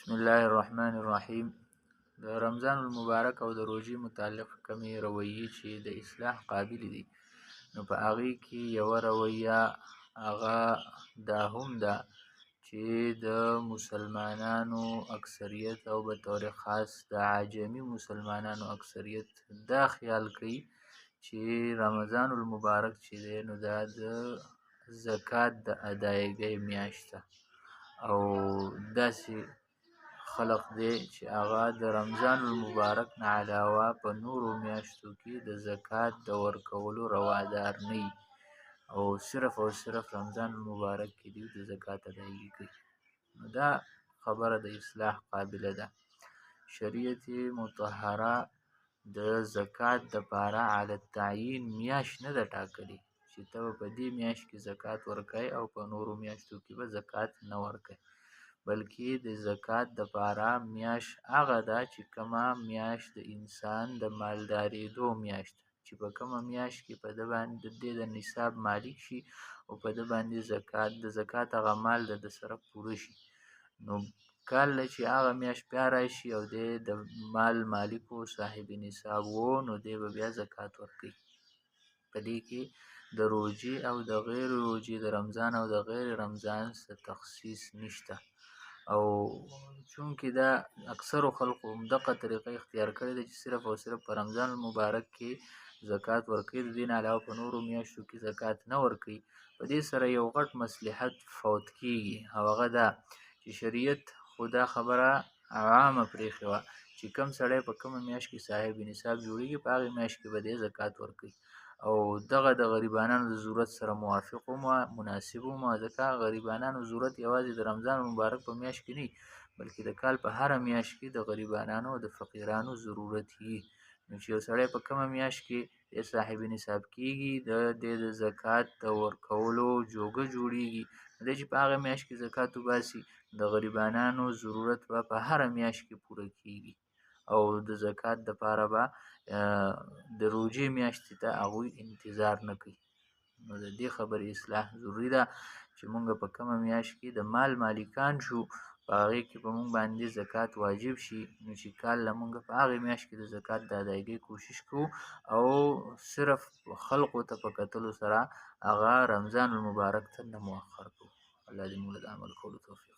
بسم الله الرحمن الرحیم. د رمضان المبارک او د روژې متعلق کمې رویې چې د اصلاح قابل دي، نو په هغې کې یوه رویه هغه دا هم ده چې د مسلمانانو اکثریت او به طور خاص د عجمي مسلمانانو اکثریت دا خیال کوي چې رمضان المبارک چې دی نو دا د زکات د ادایګۍ میاشت ده، او داسې خلق دی چې هغه د رمضان المبارک نه علاوه په نورو میاشتو کې د زکات د ورکولو روادار نه وي، او صرف رمضان المبارک کې دی د زکات ادایګي کوي. نو دا خبره د اصلاح قابله ده. شریعت مطهره د زکات دپاره علی التعیین میاشت نه ده ټاکلې چې ته به په دې میاشت کې زکات ورکوې او په نورو میاشتو کې به زکات نه ورکوې، بلکې د زکات دپاره میاشت هغه ده چې کومه میاشت د انسان د مالدارېدو میاشت ده، چې په کومه میاشت کې په ده باندې د دې د نصاب مالک شي او په ده باندې د زکات هغه مال د سره پوره شي. نو کله چې هغه میاشت بیا راشي او دی د مال مالک و صاحب نصاب و، نو دی به بیا زکات ورکوي. په دې کې د روژې او د غیر روژې د رمضان او د غیر رمضان څه تخصیص نشته، او چونکې دا اکثرو خلقو دغه طریقه اختیار کړې ده چې صرف او صرف په رمضان المبارک کې زکات ورکوي، د دې نه علاوه په نورو میاشتو کې زکات نه ورکوي. په دې سره یو غټ مصلحت فوت کېږي، او هغه دا چې شریعت خو دا خبره عامه پرېښې وه چې کوم سړی په کومه میاشت کې صاحب نصاب جوړېږي په هغې میاشت کې به دی زکات ورکوي، او دغه د غریبانو د ضرورت سره موافق هم مناسب هم، ځکه غریبانو ضرورت یوازې د رمضان مبارک په میاشت کې نه، بلکې د کال په هره میاشت کې د غریبانو او د فقیرانو ضرورت وي. نو چې یو سړی په کومه میاشت کې صاحب نصاب کېږي د زکات د ورکولو جوګه جوړېږي، نو دی چې په هغه میاشت کې زکات وباسي د غریبانو ضرورت به په هره میاشت کې پوره کېږي، او د زکات دپاره به د روژې میاشتې ته هغوی انتظار نه کوي. نو د دې خبرې اصلاح ضروري ده چې مونږ په کومه میاشت کې د مال مالکان شو په هغې کې به مونږ باندې زکات واجب شي، نو چې کال له مونږ په هغې میاشت کې د زکات د ادایګۍ کوشش کوو، او صرف خلقو ته په کتلو سره هغه رمضان المبارک ته نه مؤخر کوو. الله دې موږ له د عمل کولو توفیق